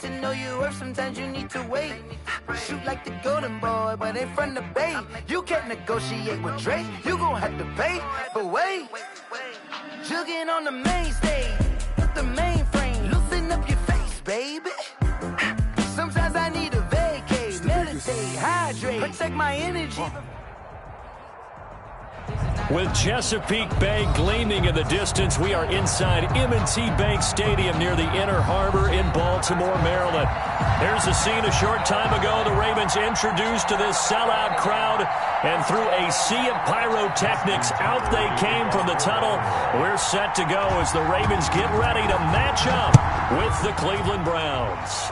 To know your worth, sometimes you need to wait. Shoot like the golden boy, but ain't from the bay. You can't negotiate with Drake, you gon' have to pay. But wait, jugging on the main stage, the mainframe, loosen up your face, baby. Sometimes I need a vacate, meditate, hydrate, protect my energy. With Chesapeake Bay gleaming in the distance, we are inside M&T Bank Stadium near the Inner Harbor in Baltimore, Maryland. Here's a scene a short time ago. The Ravens introduced to this sellout crowd, and through a sea of pyrotechnics, out they came from the tunnel. We're set to go as the Ravens get ready to match up with the Cleveland Browns.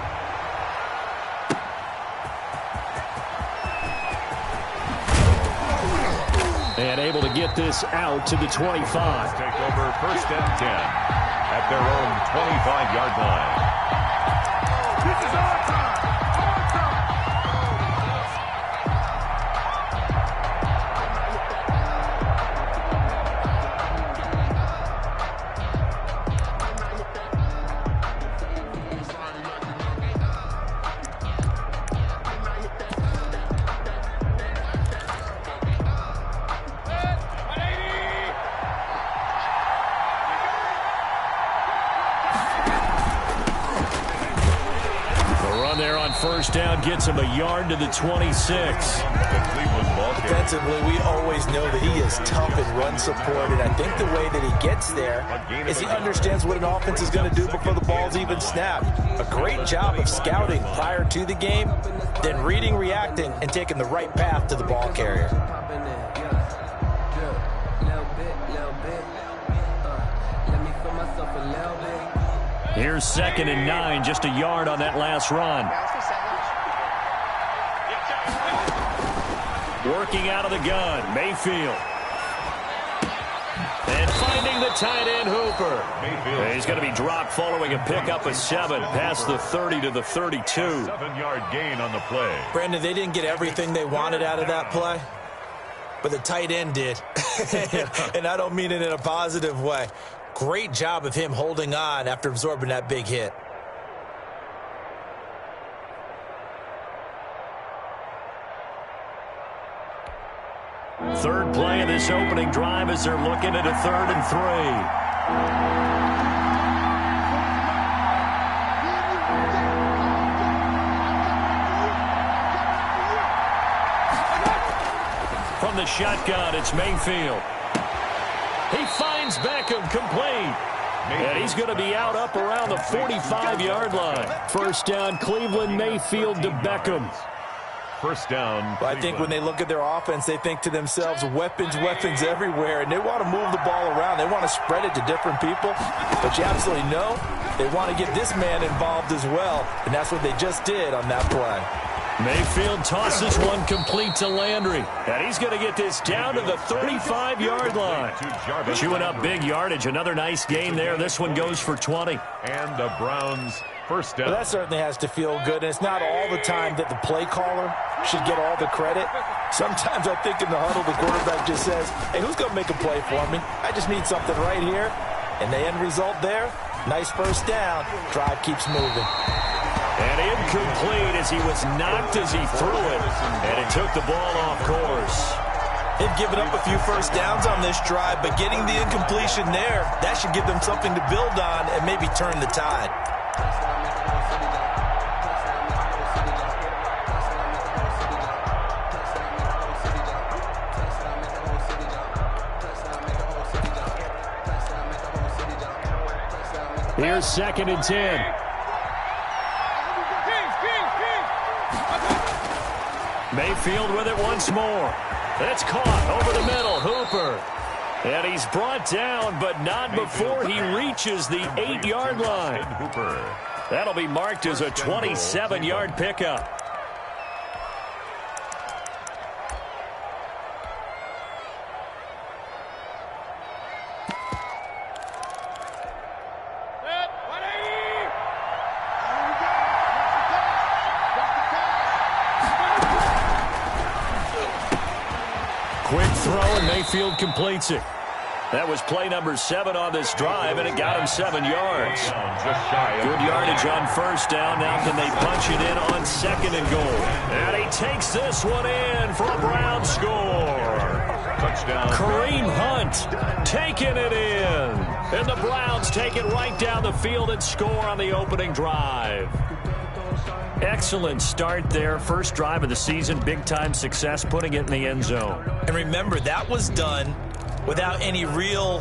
And able to get this out to the 25. Take over 1st and 10 at their own 25-yard line. This is our time. First down gets him a yard to the 26. Defensively, we always know that he is tough in run support, and I think the way that he gets there is he understands what an offense is going to do before the ball's even snapped. A great job of scouting prior to the game, then reading, reacting, and taking the right path to the ball carrier. Here's 2nd and 9, just a yard on that last run. Working out of the gun, Mayfield. And finding the tight end, Hooper. He's going to be dropped following a pickup of 7 past the 30 to the 32. 7-yard gain on the play. Brandon, they didn't get everything they wanted out of that play, but the tight end did. And I don't mean it in a positive way. Great job of him holding on after absorbing that big hit. Third play of this opening drive as they're looking at a 3rd and 3. From the shotgun, it's Mayfield. He finds Beckham complete. And he's going to be out up around the 45-yard line. First down, Cleveland, Mayfield to Beckham. First down. Well, I think when they look at their offense, they think to themselves, weapons, weapons everywhere, and they want to move the ball around. They want to spread it to different people. But you absolutely know they want to get this man involved as well, and that's what they just did on that play. Mayfield tosses one complete to Landry. And he's going to get this down to the 35-yard line. Chewing up big yardage. Another nice gain there. This one goes for 20. And the Browns first down. Well, that certainly has to feel good. And it's not all the time that the play caller should get all the credit. Sometimes I think in the huddle, the quarterback just says, hey, who's going to make a play for me? I just need something right here. And the end result there, nice first down. Drive keeps moving. And incomplete as he was knocked as he threw it. And it took the ball off course. They've given up a few first downs on this drive, but getting the incompletion there, that should give them something to build on and maybe turn the tide. Here's 2nd and 10. Mayfield with it once more. It's caught over the middle. Hooper. And he's brought down, but not before he reaches the 8-yard line. That'll be marked as a 27-yard pickup. Quick throw, and Mayfield completes it. That was play number 7 on this drive, and it got him 7 yards. Good yardage on first down. Now can they punch it in on 2nd and goal? And he takes this one in for a Brown score. Touchdown. Kareem Hunt taking it in. And the Browns take it right down the field and score on the opening drive. Excellent start there. First drive of the season. Big-time success putting it in the end zone. And remember, that was done without any real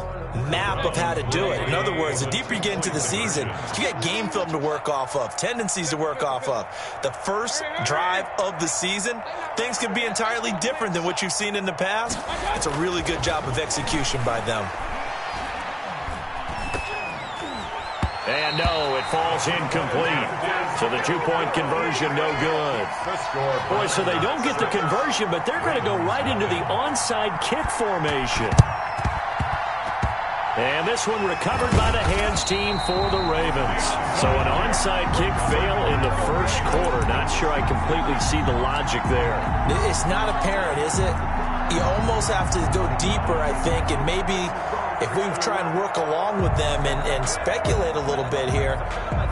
map of how to do it. In other words, the deeper you get into the season, you get game film to work off of, tendencies to work off of. The first drive of the season, things can be entirely different than what you've seen in the past. It's a really good job of execution by them. And no, it falls incomplete. So the 2-point conversion, no good. Boy, so they don't get the conversion, but they're going to go right into the onside kick formation. And this one recovered by the hands team for the Ravens. So an onside kick fail in the first quarter. Not sure I completely see the logic there. It's not apparent, is it? You almost have to go deeper, I think, and maybe if we try and work along with them and speculate a little bit here,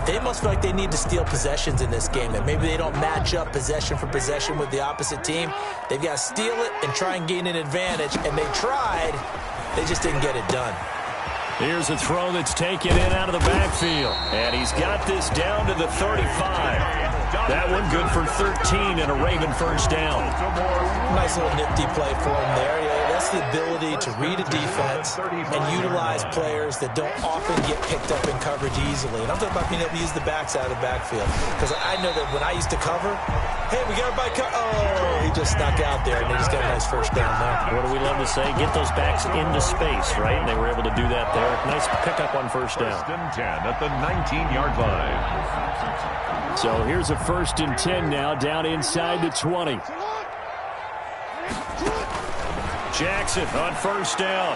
they must feel like they need to steal possessions in this game, and maybe they don't match up possession for possession with the opposite team. They've got to steal it and try and gain an advantage, and they tried. They just didn't get it done. Here's a throw that's taken in out of the backfield. And he's got this down to the 35. That one good for 13 and a Raven first down. Nice little nifty play for him there. Yeah, that's the ability to read a defense and utilize players that don't often get picked up in coverage easily. And I'm talking about being able to use the backs out of the backfield. Because I know that when I used to cover, hey, we got everybody oh, he just snuck out there, and they just got a nice first down there. What do we love to say? Get those backs into space, right? And they were able to do that there. Nice pickup on first down. First and 10 at the 19-yard line. So here's a 1st and 10 now, down inside the 20. Jackson on first down.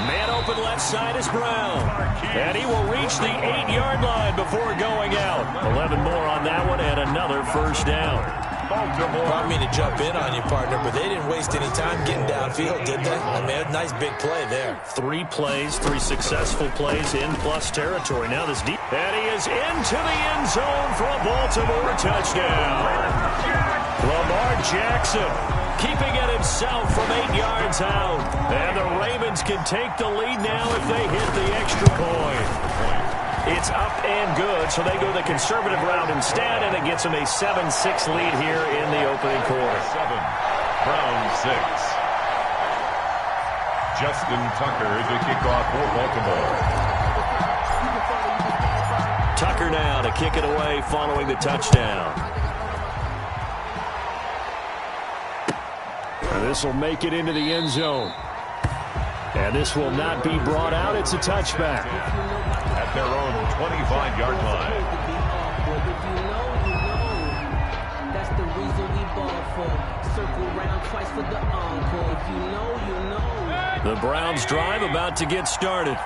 Man open left side is Brown. And he will reach the 8-yard line before going out. 11 more on that one and another first down. I mean to jump in on you, partner, but they didn't waste any time getting downfield, did they? I mean, a nice big play there. 3 plays, 3 successful plays in plus territory. Now this deep. And he is into the end zone for a Baltimore touchdown. Lamar Jackson keeping it himself from 8 yards out. And the Ravens can take the lead now if they hit the extra point. It's up and good, so they go the conservative route instead, and it gets them a 7-6 lead here in the opening quarter. 7, Brown 6. Justin Tucker to kick off for Baltimore. Tucker now to kick it away following the touchdown. And this will make it into the end zone. And this will not be brought out. It's a touchback. At their own 25-yard line. That's the reason we ball for. Circle round twice for the encore. If you know, you know. The Browns drive about to get started.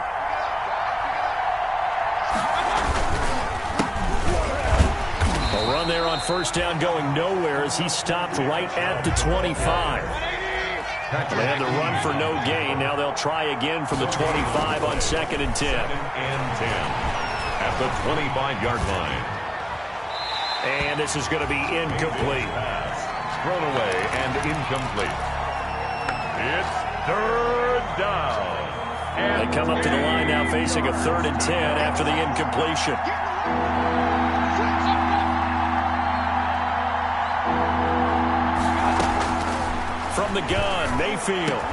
A run there on first down going nowhere as he stopped right at the 25. They had to run for no gain. Now they'll try again from the 25 on 2nd and 10. 2nd and 10 at the 25-yard line. And this is going to be incomplete. Pass thrown away and incomplete. It's 3rd down. And they come up to the line now facing a 3rd and 10 after the incompletion. From the gun, Mayfield.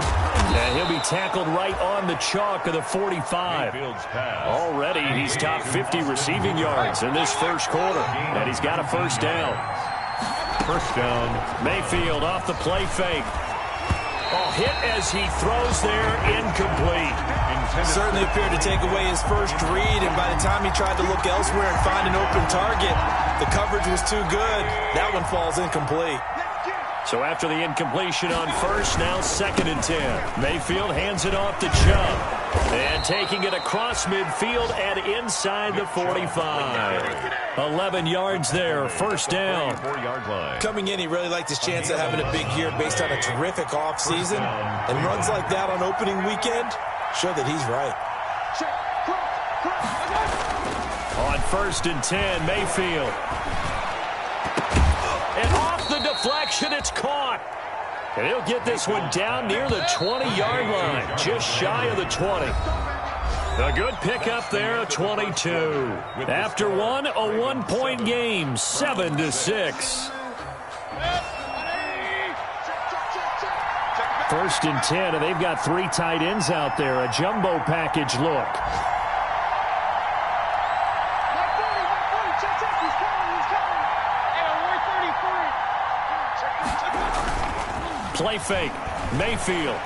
And he'll be tackled right on the chalk of the 45. Already, he's top 50 receiving yards in this first quarter. And he's got a first down. First down. Mayfield off the play fake. Hit as he throws there, incomplete. Certainly appeared to take away his first read, and by the time he tried to look elsewhere and find an open target, the coverage was too good. That one falls incomplete. So after the incompletion on first, now 2nd and 10. Mayfield hands it off to Chubb. And taking it across midfield and inside the 45. 11 yards there, first down. Coming in, he really liked his chance of having a big year based on a terrific offseason. And runs like that on opening weekend, show that he's right. On 1st and 10, Mayfield. And off the deflection, it's caught. And he'll get this one down near the 20-yard line, just shy of the 20. A good pickup there, a 22. After one, a 1-point game, 7-6. 1st and 10, and they've got 3 tight ends out there. A jumbo package look. Play fake. Mayfield.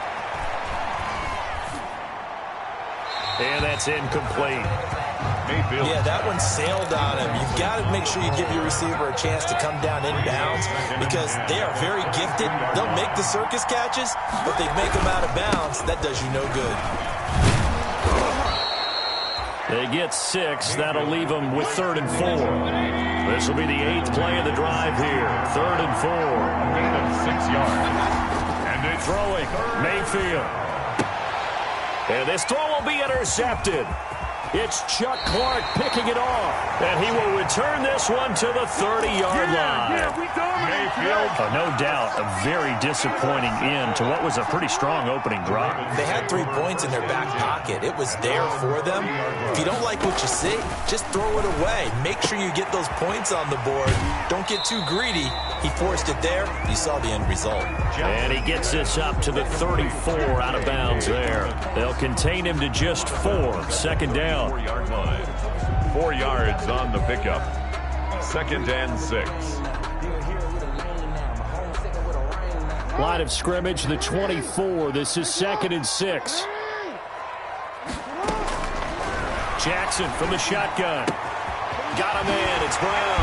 And that's incomplete. Mayfield. Yeah, that one sailed on him. You've got to make sure you give your receiver a chance to come down inbounds because they are very gifted. They'll make the circus catches, but they make them out of bounds. That does you no good. They get 6. That'll leave them with 3rd and 4. This will be the 8th play of the drive here. 3rd and 4. A gain of 6 yards. And it's Throwing. Mayfield. And this throw will be intercepted. It's Chuck Clark picking it off. And he will return this one to the 30-yard line. Mayfield. No doubt a very disappointing end to what was a pretty strong opening drive. They had 3 points in their back pocket. It was there for them. If you don't like what you see, just throw it away. Make sure you get those points on the board. Don't get too greedy. He forced it there. You saw the end result. And he gets this up to the 34 out of bounds there. They'll contain him to just 4. 2nd down. 4-yard line. 4 yards on the pickup. 2nd and 6. Line of scrimmage, the 24. This is 2nd and 6. Jackson from the shotgun. Got him in. It's Brown.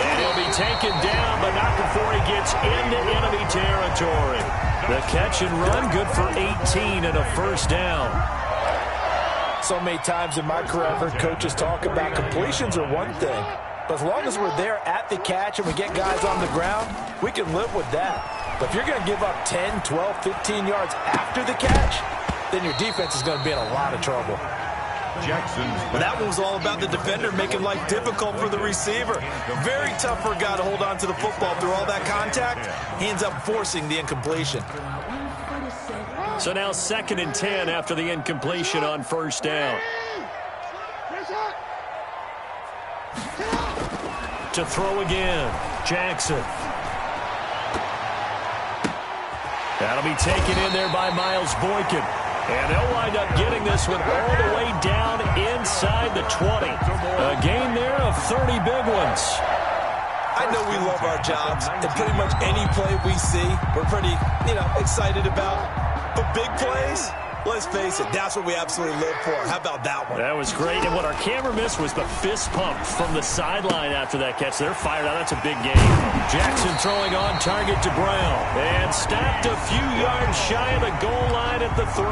And he'll be taken down, but not before he gets into enemy territory. The catch and run, good for 18 and a 1st down. So many times in my career, I've heard coaches talk about completions are one thing. But as long as we're there at the catch and we get guys on the ground, we can live with that. But if you're going to give up 10, 12, 15 yards after the catch, then your defense is going to be in a lot of trouble. But that one was all about the defender making life difficult for the receiver. Very tough for a guy to hold on to the football through all that contact. He ends up forcing the incompletion. So now 2nd and 10 after the incompletion on 1st down. To throw again, Jackson. That'll be taken in there by Miles Boykin. And they'll wind up getting this one all the way down inside the 20. A gain there of 30 big ones. I know we love our jobs, and pretty much any play we see, we're pretty, excited about. But big plays, let's face it, that's what we absolutely live for. How about that one? That was great. And what our camera missed was the fist pump from the sideline after that catch. They're fired out. That's a big game. Jackson throwing on target to Brown. And stopped a few yards shy of the goal line at the 3.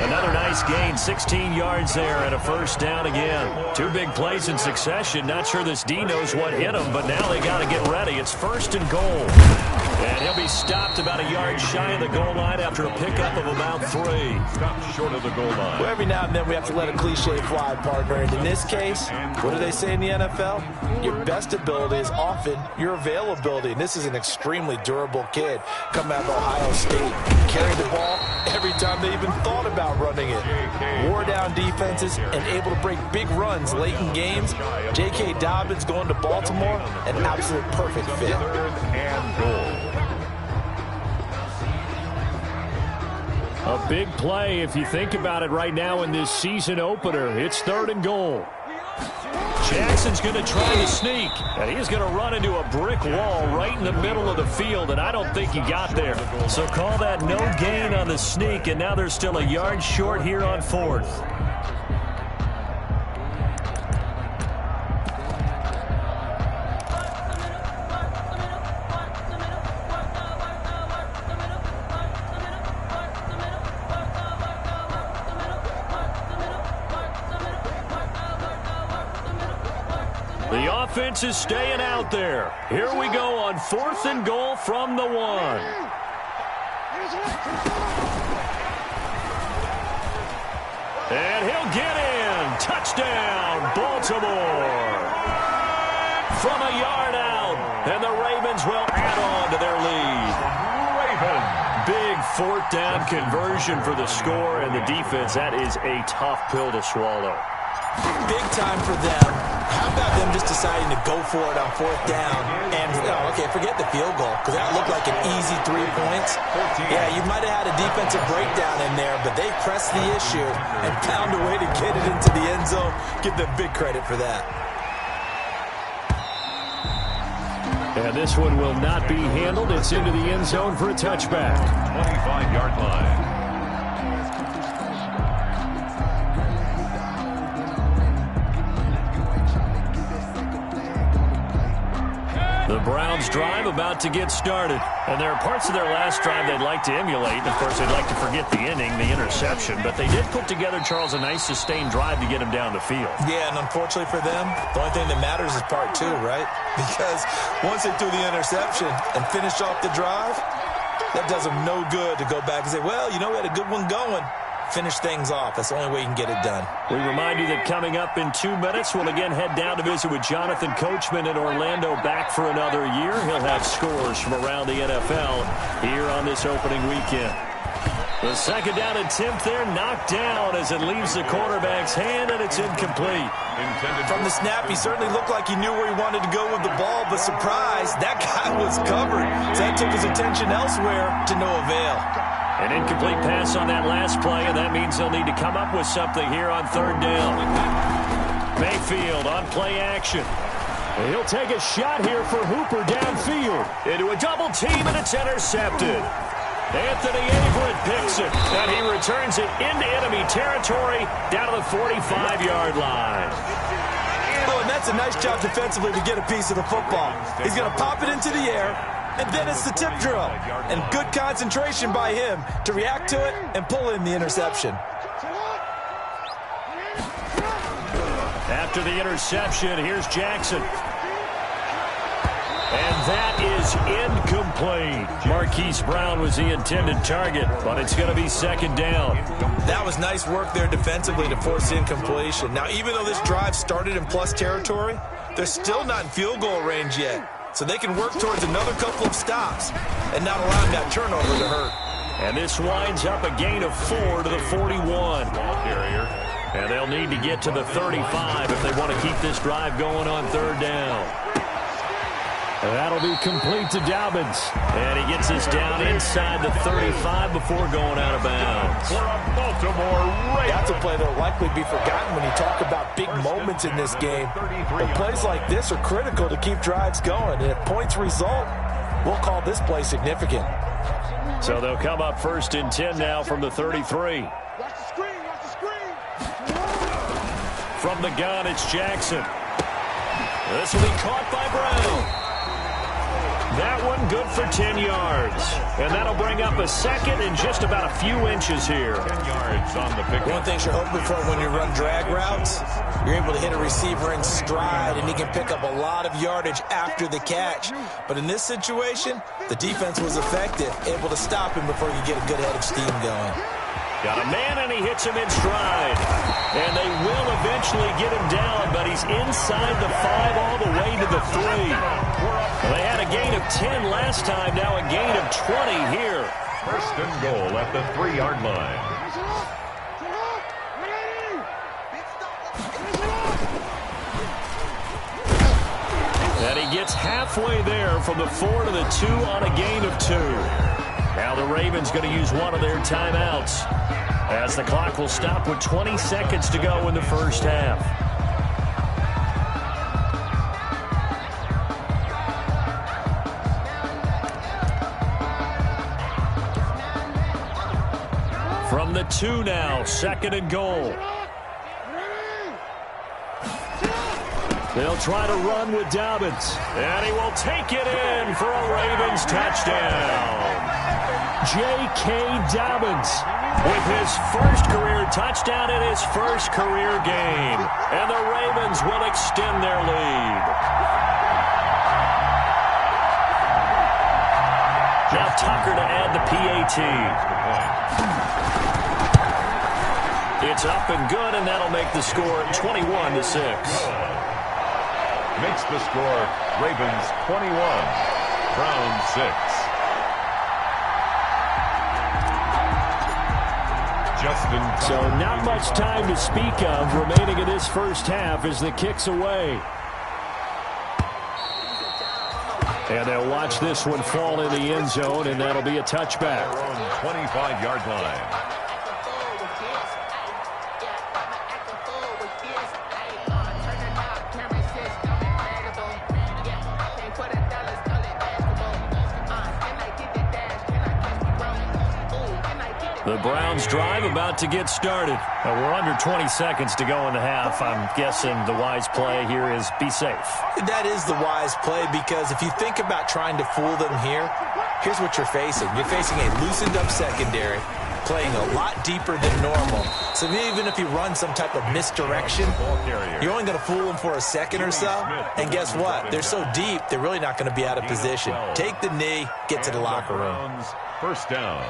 Another nice gain, 16 yards there and a 1st down again. 2 big plays in succession. Not sure this D knows what hit him, but now they got to get ready. It's 1st and goal. And he'll be stopped about a yard shy of the goal line after a pickup of about 3. Stopped short of the goal line. Well, every now and then we have to let a cliche fly, partner. And in this case, what do they say in the NFL? Your best ability is often your availability. And this is an extremely durable kid coming out of Ohio State. Carried the ball every time they even thought about running it. Wore down defenses and able to break big runs late in games. J.K. Dobbins going to Baltimore, an absolute perfect fit. 3rd and goal. A big play if you think about it right now in this season opener. It's 3rd and goal. Jackson's going to try to sneak, and he's going to run into a brick wall right in the middle of the field, and I don't think he got there. So call that no gain on the sneak, and now they're still a yard short here on 4th. The offense is staying out there. Here we go on 4th and goal from the 1. And he'll get in. Touchdown, Baltimore. From a yard out. And the Ravens will add on to their lead. Big fourth down conversion for the score, and the defense, that is a tough pill to swallow. Big time for them. How about them just deciding to go for it on fourth down? And, okay, forget the field goal, because that looked like an easy 3 points. Yeah, you might have had a defensive breakdown in there, but they pressed the issue and found a way to get it into the end zone. Give them big credit for that. And this one will not be handled. It's into the end zone for a touchback. 25-yard line. The Browns drive about to get started. And there are parts of their last drive they'd like to emulate. And, of course, they'd like to forget the inning, the interception. But they did put together, Charles, a nice sustained drive to get him down the field. Yeah, and unfortunately for them, the only thing that matters is part two, right? Because once they threw the interception and finished off the drive, that does them no good to go back and say, well, you know, we had a good one going. Finish things off. That's the only way you can get it done. We remind you that coming up in 2 minutes, we'll again head down to visit with Jonathan Coachman in Orlando, back for another year. He'll have scores from around the NFL here on this opening weekend. The second down attempt there knocked down as it leaves the quarterback's hand, and it's incomplete. From the snap, he certainly looked like he knew where he wanted to go with the ball, but surprise, that guy was covered. So that took his attention elsewhere to no avail. An incomplete pass on that last play, and that means they'll need to come up with something here on third down. Mayfield on play action. He'll take a shot here for Hooper downfield. Into a double team, and it's intercepted. Anthony Averett picks it, and he returns it into enemy territory down to the 45-yard line. Oh, and that's a nice job defensively to get a piece of the football. He's going to pop it into the air, and then it's the tip drill. And good concentration by him to react to it and pull in the interception. After the interception, here's Jackson. And that is incomplete. Marquise Brown was the intended target, but it's going to be second down. That was nice work there defensively to force incompletion. Now, even though this drive started in plus territory, they're still not in field goal range yet. So they can work towards another couple of stops and not allowing that turnover to hurt. And this winds up a gain of 4 to the 41. And they'll need to get to the 35 if they want to keep this drive going on third down. And that'll be complete to Dobbins. And he gets us down inside the 35 before going out of bounds. That's a play that will likely be forgotten when you talk about big moments in this game. But plays like this are critical to keep drives going. And if points result, we'll call this play significant. So they'll come up first and 10 now from the 33. From the gun, it's Jackson. This will be caught by Brown. That one good for 10 yards. And that'll bring up a second and just about a few inches here. 10 yards on the pick. One thing you're hoping for when you run drag routes, you're able to hit a receiver in stride, and he can pick up a lot of yardage after the catch. But in this situation, the defense was effective, able to stop him before you get a good head of steam going. Got a man, and he hits him in stride. And they will eventually get him down, but he's inside the 5 all the way to the 3. Well, they had a gain of 10 last time, now a gain of 20 here. First and goal at the 3-yard line. And he gets halfway there from the 4 to the 2 on a gain of 2. Now the Ravens going to use one of their timeouts as the clock will stop with 20 seconds to go in the first half. From the 2 now, second and goal. They'll try to run with Dobbins. And he will take it in for a Ravens touchdown. J.K. Dobbins with his first career touchdown in his first career game. And the Ravens will extend their lead. Now Tucker to add the PAT. It's up and good, and that'll make the score 21-6. Makes the score Ravens 21, Browns 6. So not much time to speak of remaining in this first half as the kick's away. And they'll watch this one fall in the end zone, and that'll be a touchback. 25-yard line. The Browns drive about to get started. We're under 20 seconds to go in the half. I'm guessing the wise play here is be safe. That is the wise play, because if you think about trying to fool them here, here's what you're facing. You're facing a loosened up secondary, playing a lot deeper than normal. So even if you run some type of misdirection, you're only going to fool them for a second or so. And guess what? They're so deep, they're really not going to be out of position. Take the knee, get to the locker room. First down.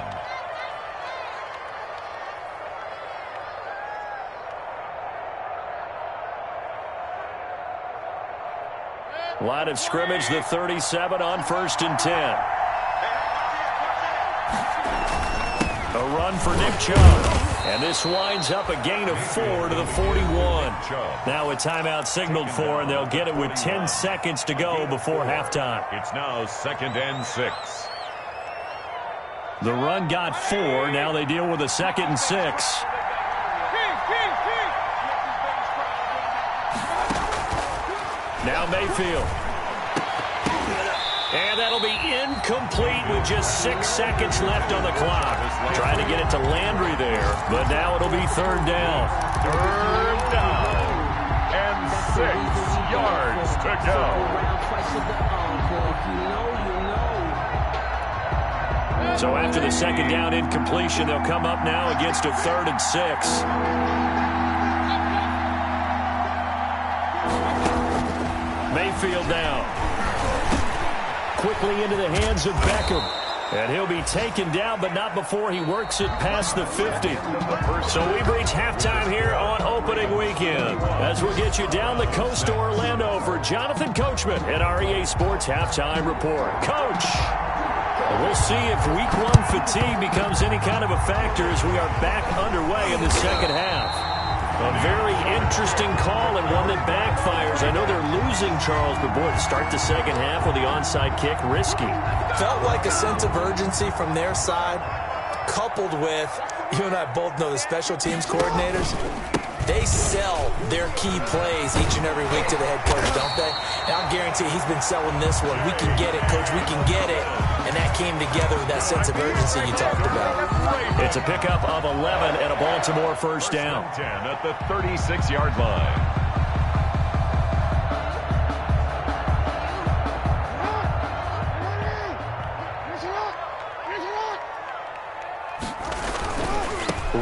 Line of scrimmage, the 37 on 1st and 10. A run for Nick Chubb. And this winds up a gain of 4 to the 41. Now a timeout signaled for, and they'll get it with 10 seconds to go before halftime. It's now 2nd and 6. The run got 4. Now they deal with a 2nd and 6. Now Mayfield. And that'll be incomplete with just 6 seconds left on the clock. Trying to get it to Landry there, but now it'll be 3rd down. 3rd down. And 6 yards to go. So after the 2nd down incompletion, they'll come up now against a 3rd and 6. Mayfield now. Quickly into the hands of Beckham. And he'll be taken down, but not before he works it past the 50. So we've reached halftime here on opening weekend. As we'll get you down the coast to Orlando for Jonathan Coachman at our EA Sports Halftime Report. Coach! We'll see if Week 1 fatigue becomes any kind of a factor as we are back underway in the second half. A very interesting call and one that backfires. I know they're losing, Charles, but boy, to start the second half with the onside kick, risky. Felt like a sense of urgency from their side, coupled with, you and I both know the special teams coordinators, they sell their key plays each and every week to the head coach, don't they? And I'll guarantee he's been selling this one. We can get it, coach, we can get it. And that came together with that sense of urgency you talked about. It's a pickup of 11 and a Baltimore first down. 10 at the 36-yard line.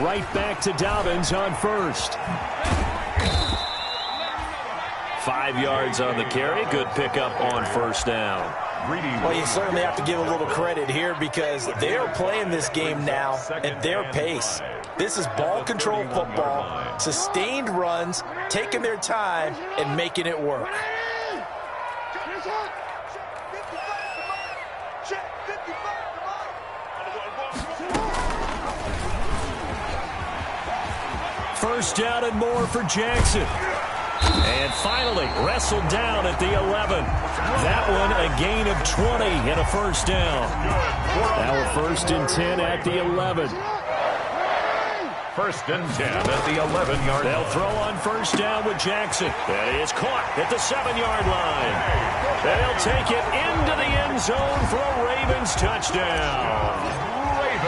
Right back to Dobbins on first. 5 yards on the carry. Good pickup on first down. Well, you certainly have to give a little credit here because they're playing this game now at their pace. This is ball control football, sustained runs, taking their time, and making it work. First down and more for Jackson. And finally, wrestled down at the 11. That one a gain of 20 and a first down. Now a 1st and 10 at the 11. 1st and 10 at the 11-yard line. They'll throw on first down with Jackson. That is caught at the 7-yard line. They'll take it into the end zone for a Ravens touchdown.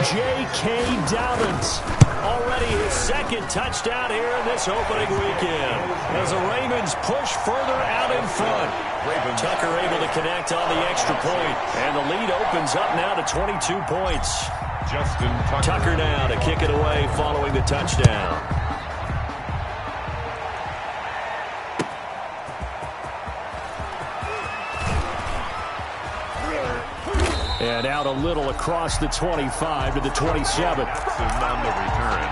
J.K. Dobbins. Already his 2nd touchdown here in this opening weekend. As the Ravens push further out in front. Tucker able to connect on the extra point. And the lead opens up now to 22 points. Justin Tucker now to kick it away following the touchdown. And out a little across the 25 to the 27. On the return.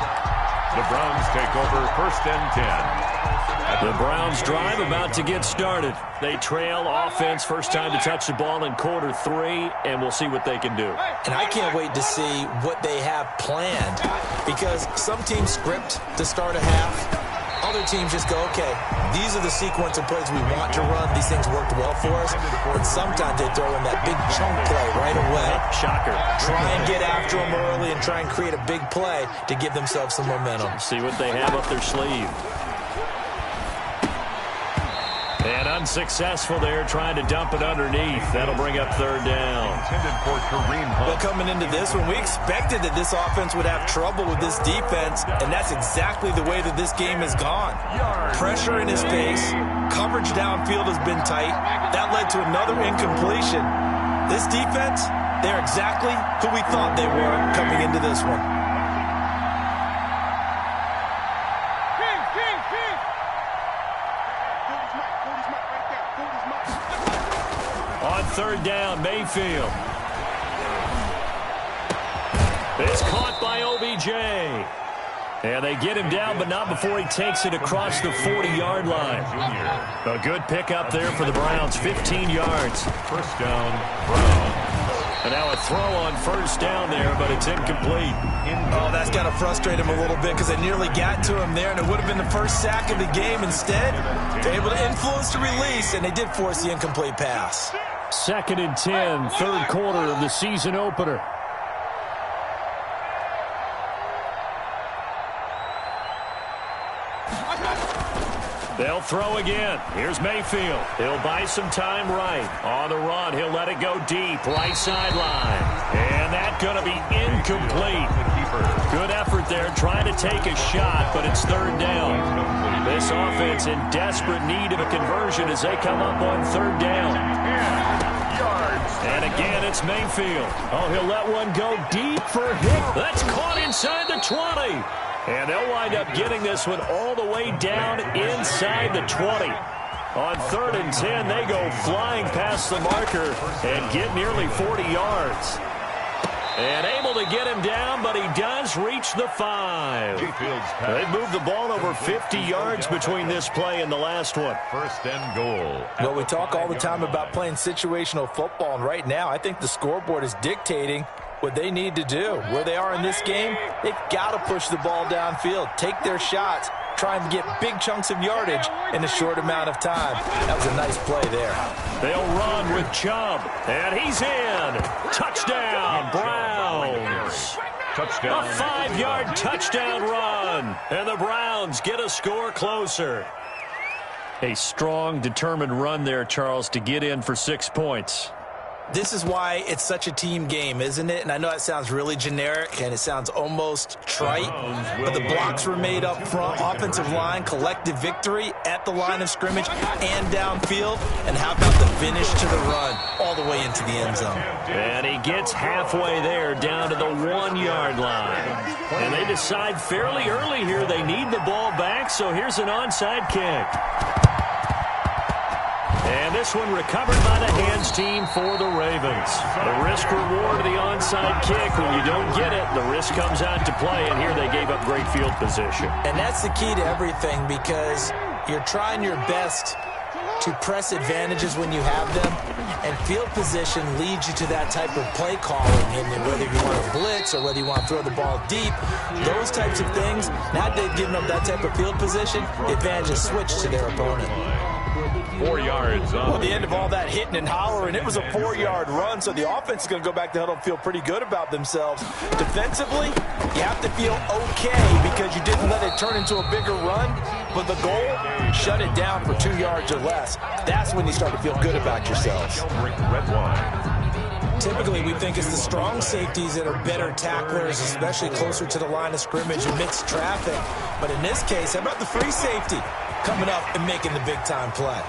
The Browns take over 1st and 10. The Browns drive about to get started. They trail offense, first time to touch the ball in quarter 3, and we'll see what they can do. And I can't wait to see what they have planned, because some teams script to start a half. Other teams just go, okay, these are the sequence of plays we want to run. These things worked well for us. And sometimes they throw in that big chunk play right away. Shocker. Try and get after them early and try and create a big play to give themselves some momentum. See what they have up their sleeve. And unsuccessful there, trying to dump it underneath. That'll bring up 3rd down. Well, coming into this one, we expected that this offense would have trouble with this defense, and that's exactly the way that this game has gone. Pressure in his face, coverage downfield has been tight. That led to another incompletion. This defense, they're exactly who we thought they were coming into this one. On 3rd down, Mayfield. It's caught by OBJ. And they get him down, but not before he takes it across the 40-yard line. A good pickup there for the Browns, 15 yards. 1st down, Browns. And now a throw on 1st down there, but it's incomplete. Oh, that's got to frustrate him a little bit, because they nearly got to him there, and it would have been the first sack of the game. Instead, they're able to influence the release, and they did force the incomplete pass. 2nd and 10, 3rd quarter of the season opener. They'll throw again. Here's Mayfield. He'll buy some time right. On the run, he'll let it go deep. Right sideline. And that's going to be incomplete. Good effort there, trying to take a shot, but it's 3rd down. This offense in desperate need of a conversion as they come up on 3rd down. And again, it's Mayfield. Oh, he'll let one go deep for a hit. That's caught inside the 20. And they'll wind up getting this one all the way down inside the 20. On 3rd and 10, they go flying past the marker and get nearly 40 yards. And able to get him down, but he does reach the 5. They've moved the ball over 50 yards between this play and the last one. 1st and goal. Well, we talk all the time about playing situational football, and right now I think the scoreboard is dictating what they need to do. Where they are in this game, they've got to push the ball downfield, take their shots, try and get big chunks of yardage in a short amount of time. That was a nice play there. They'll run with Chubb, and he's in. Touchdown, Browns. Touchdown. A 5-yard touchdown run, and the Browns get a score closer. A strong, determined run there, Charles, to get in for 6 points. This is why it's such a team game, isn't it? And I know it sounds really generic and it sounds almost trite, but the blocks were made up front, offensive line, collective victory at the line of scrimmage and downfield. And how about the finish to the run all the way into the end zone? And he gets halfway there down to the 1-yard line. And they decide fairly early here they need the ball back, so here's an onside kick. And this one recovered by the hands team for the Ravens. The risk-reward of the onside kick. When you don't get it, the risk comes out to play, and here they gave up great field position. And that's the key to everything, because you're trying your best to press advantages when you have them, and field position leads you to that type of play calling. And whether you want to blitz or whether you want to throw the ball deep, those types of things, now that they've given up that type of field position, the advantage is switched to their opponent. 4 yards. Well, at the end of all that hitting and hollering, it was a 4-yard run, so the offense is going to go back to huddle and feel pretty good about themselves. Defensively, you have to feel okay because you didn't let it turn into a bigger run, but the goal, shut it down for 2 yards or less. That's when you start to feel good about yourselves. Red wine. Typically, we think it's the strong safeties that are better tacklers, especially closer to the line of scrimmage amidst traffic. But in this case, how about the free safety coming up and making the big-time play?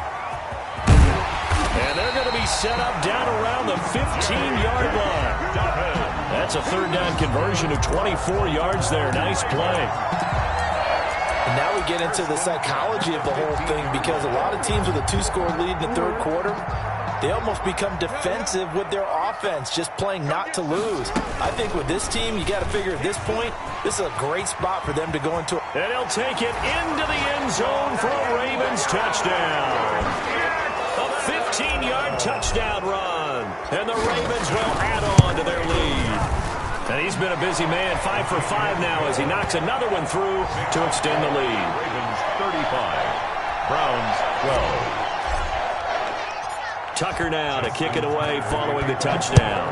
And they're going to be set up down around the 15-yard line. That's a 3rd down conversion of 24 yards there. Nice play. And now we get into the psychology of the whole thing, because a lot of teams with a 2-score lead in the 3rd quarter, they almost become defensive with their offense, just playing not to lose. I think with this team, you got to figure at this point, this is a great spot for them to go into. And he'll take it into the end zone for a Ravens touchdown. A 15-yard touchdown run. And the Ravens will add on to their lead. And he's been a busy man, 5 for 5 now as he knocks another one through to extend the lead. Ravens 35, Browns 12. Tucker now to kick it away following the touchdown.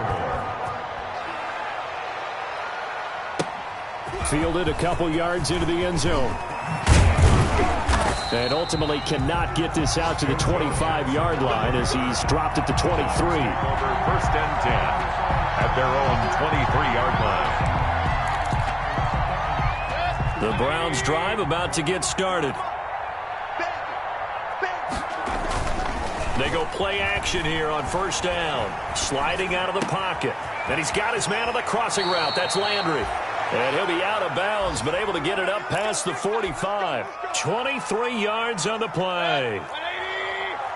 Fielded a couple yards into the end zone. And ultimately cannot get this out to the 25-yard line as he's dropped at the 23. Over first and 10 at their own 23-yard line. The Browns drive about to get started. They go play action here on first down. Sliding out of the pocket. And he's got his man on the crossing route. That's Landry. And he'll be out of bounds, but able to get it up past the 45. 23 yards on the play.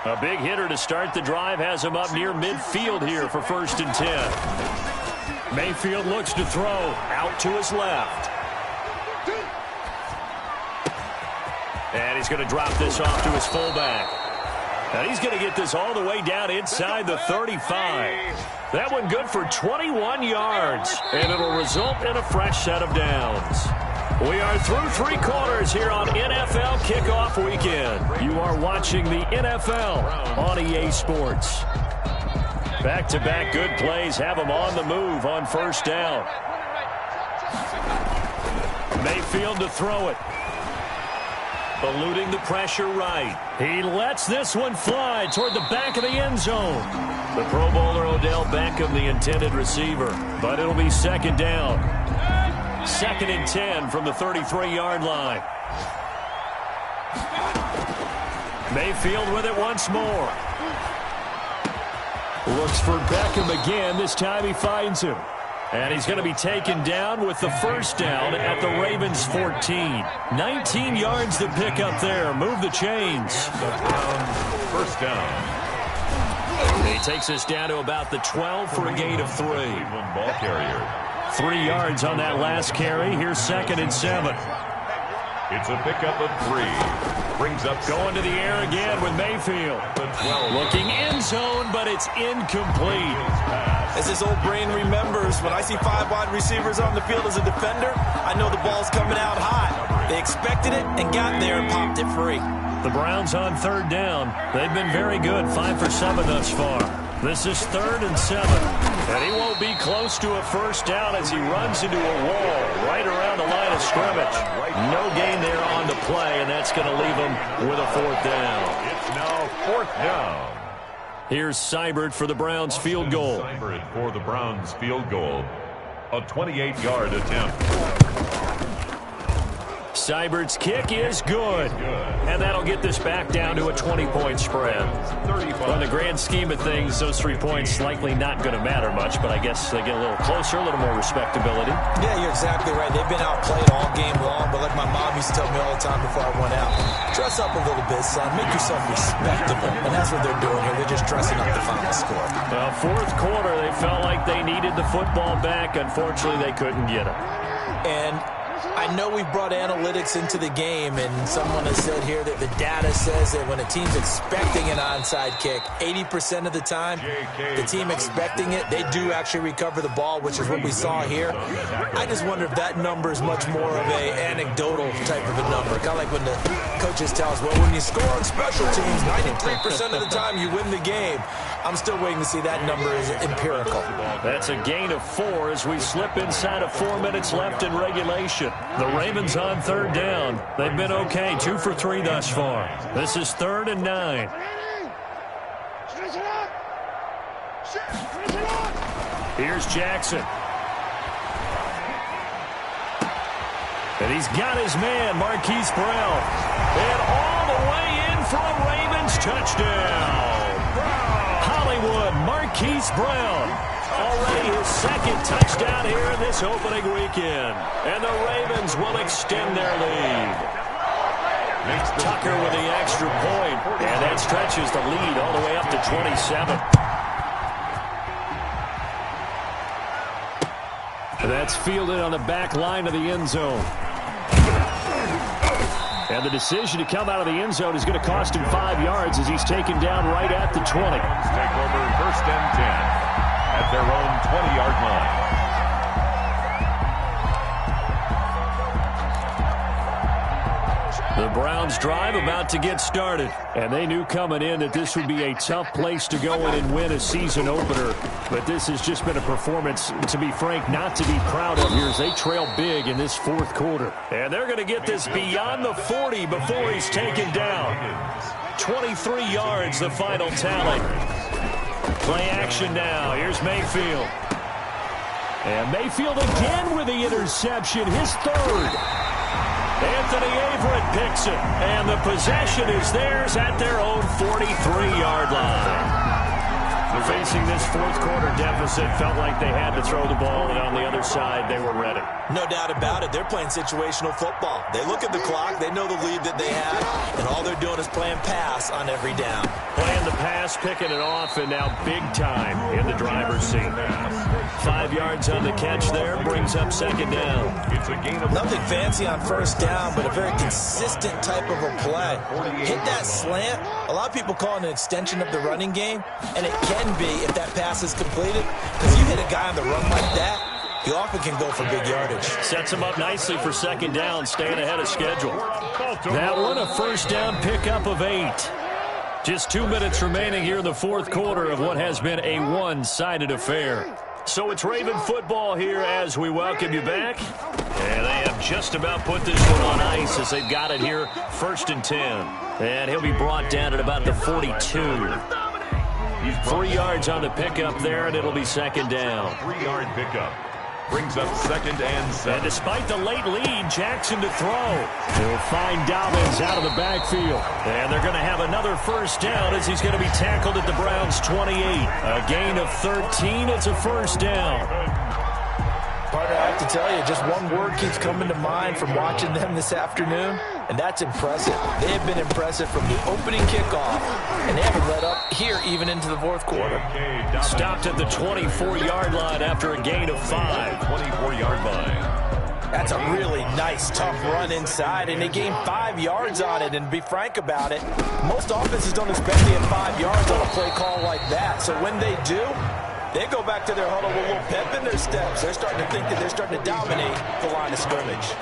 A big hitter to start the drive has him up near midfield here for first and 10. Mayfield looks to throw out to his left. And he's going to drop this off to his fullback. And he's going to get this all the way down inside the 35. That one good for 21 yards. And it'll result in a fresh set of downs. We are through 3 quarters here on NFL Kickoff Weekend. You are watching the NFL on EA Sports. Back-to-back good plays have them on the move on first down. Mayfield to throw it. Eluding the pressure right. He lets this one fly toward the back of the end zone. The Pro Bowler Odell Beckham, the intended receiver. But it'll be second down. Second and 10 from the 33-yard line. Mayfield with it once more. Looks for Beckham again. This time he finds him. And he's going to be taken down with the first down at the Ravens 14. 19 yards to pick up there. Move the chains. First down. He takes us down to about the 12 for a gain of 3. Ball carrier. 3 yards on that last carry. Here's second and 7. It's a pickup of 3. Brings up going to the air again with Mayfield. Looking end zone, but it's incomplete. As his old brain remembers, when I see 5 wide receivers on the field as a defender, I know the ball's coming out high. They expected it and got there and popped it free. The Browns on third down. They've been very good, 5 for 7 thus far. This is third and 7. And he won't be close to a first down as he runs into a wall right around the line of scrimmage. No gain there on the play, and that's going to leave him with a fourth down. It's now fourth down. Here's Seibert for the Browns field goal. Seibert for the Browns field goal. A 28-yard attempt. Seibert's kick is good. And that'll get this back down to a 20-point spread. Well, in the grand scheme of things, those 3 points likely not going to matter much, but I guess they get a little closer, a little more respectability. Yeah, you're exactly right. They've been outplayed all game long, but like my mom used to tell me all the time before I went out, dress up a little bit, son. Make yourself respectable. And that's what they're doing here. They're just dressing up the final score. Well, fourth quarter, they felt like they needed the football back. Unfortunately, they couldn't get it. And I know we've brought analytics into the game, and someone has said here that the data says that when a team's expecting an onside kick, 80% of the time, the team expecting it, they do actually recover the ball, which is what we saw here. I just wonder if that number is much more of a anecdotal type of a number. Kind of like when the coaches tell us, well, when you score on special teams, 93% of the time you win the game. I'm still waiting to see that number is empirical. That's a gain of 4 as we slip inside of 4 minutes left in regulation. The Ravens on third down. They've been okay, 2 for 3 thus far. This is third and 9. Here's Jackson. And he's got his man, Marquise Brown. And all the way in for a Ravens touchdown. Hollywood, Marquise Brown. Already his second touchdown here in this opening weekend. And the Ravens will extend their lead. Tucker with the extra point, and that stretches the lead all the way up to 27. That's fielded on the back line of the end zone. And the decision to come out of the end zone is going to cost him 5 yards as he's taken down right at the 20. Take over 1st and 10 at their own 20-yard line. The Browns drive about to get started. And they knew coming in that this would be a tough place to go in and win a season opener. But this has just been a performance, to be frank, not to be proud of here as they trail big in this 4th quarter. And they're going to get this beyond the 40 before he's taken down. 23 yards, the final tally. Play action now. Here's Mayfield. And Mayfield again with the interception, his 3rd. Anthony Averett picks it, and the possession is theirs at their own 43-yard line. Facing this 4th quarter deficit, felt like they had to throw the ball, and on the other side, they were ready. No doubt about it. They're playing situational football. They look at the clock. They know the lead that they have, and all they're doing is playing pass on every down. Playing the pass, picking it off, and now big time in the driver's seat. 5 yards on the catch there, brings up 2nd down. It's a gain of nothing fancy on 1st down, but a very consistent type of a play. Hit that slant. A lot of people call it an extension of the running game, and it can be if that pass is completed, because you hit a guy on the run like that, he often can go for big yardage. Sets him up nicely for 2nd down, staying ahead of schedule. That one, a 1st down pickup of 8. Just 2 minutes remaining here in the 4th quarter of what has been a one-sided affair. So it's Raven football here as we welcome you back. And they have just about put this one on ice as they've got it here, 1st and 10. And he'll be brought down at about the 42. 3 yards on the pickup there, and it'll be 2nd down. 3-yard pickup. Brings up 2nd and 7. And despite the late lead, Jackson to throw. He'll find Dobbins out of the backfield. And they're going to have another 1st down as he's going to be tackled at the Browns' 28. A gain of 13. It's a 1st down. Partner, I have to tell you, just one word keeps coming to mind from watching them this afternoon, and that's impressive. They have been impressive from the opening kickoff, and they haven't let up here even into the 4th quarter. Stopped at the 24-yard line after a gain of 5. 24-yard line. That's a really nice, tough run inside, and they gained 5 yards on it. And to be frank about it, most offenses don't expect to get 5 yards on a play call like that. So when they do, they go back to their huddle with a little pep in their steps. They're starting to think that they're starting to dominate the line of scrimmage.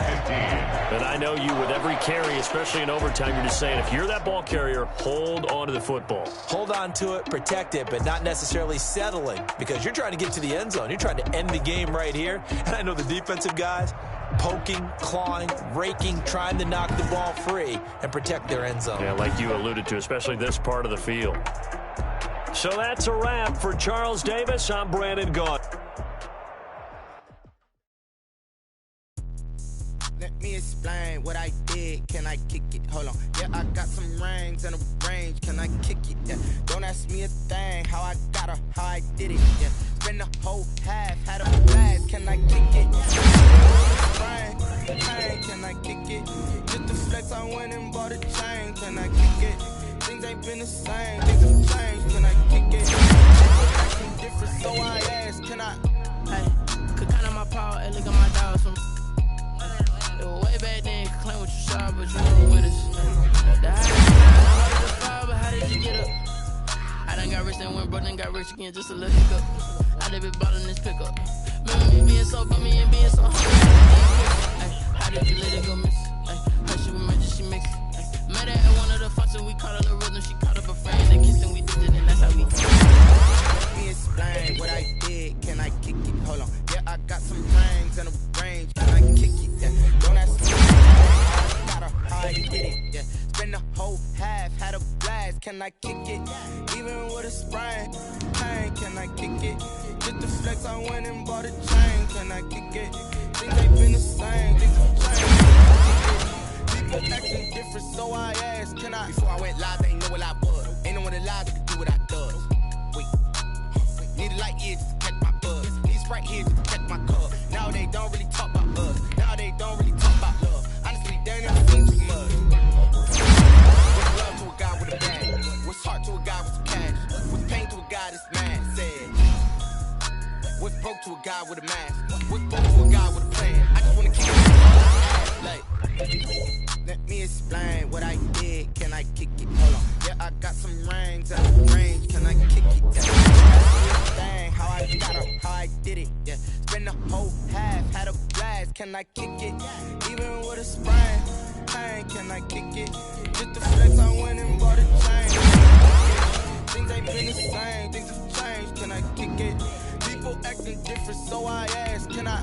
And I know you, with every carry, especially in overtime, you're just saying, if you're that ball carrier, hold on to the football. Hold on to it, protect it, but not necessarily settling, because you're trying to get to the end zone. You're trying to end the game right here. And I know the defensive guys poking, clawing, raking, trying to knock the ball free and protect their end zone. Yeah, like you alluded to, especially this part of the field. So that's a wrap for Charles Davis. I'm Brandon Gaudin. Let me explain what I did. Can I kick it? Hold on. Yeah, I got some rings and a range. Can I kick it? Yeah. Don't ask me a thing. How I got her, how I did it. Yeah. Spend the whole half, had a blast. Can I kick it? Hey, can I kick it? Just the flex, I went and bought a chain. Can I kick it? Things ain't been the same. Things have changed. Can I kick it? Acting different, so I ask. Can I? Hey, could count on my power and look at my dogs from. It was way back then, could claim what you saw, but you were with us. The high the fire, but how did you get up? I done got rich, then went broke, then got rich again, just a little hiccup. I done been bought in this pickup. Remember me being so, but me and being so hungry. How did you let it go miss? How she remember she mixed. Met her at one of the functions, we caught her the rhythm, she caught up a friend, they kissed and we did it, and that's how we did it. Let me explain what I did. Can I kick it? Hold on. Yeah, I got some rings and a range. Can I kick it? Yeah. Don't ask me how I got her, how I did it. Yeah. Spend the whole half, had a blast. Can I kick it? Even with a sprain. Hey, can I kick it? Just the flex, I went and bought a chain. Can I kick it? Things ain't been the same. Things have changed. People acting different, so I asked, can I? Before I went live, they ain't know what I was. Ain't no one alive that could do what I does. Wait. Need a light here just to catch my buzz. Need Sprite here just to catch my cup. Now they don't really talk about us. Now they don't really talk about love. Honestly, they never seen too much. What spoke to a guy with a mask? What spoke to a guy with a plan? I just wanna keep it like. Let me explain what I did. Can I kick it? Hold on. Yeah, I got some rings out of range. Can I kick it? Yeah. How I got up, how I did it. Yeah. Spend the whole half, had a blast. Can I kick it? Even with a sprain. Pain, can I kick it? Just the flex, I went and bought a chain. Things ain't been the same, things have changed. Can I kick it? People acting different, so I ask, can I?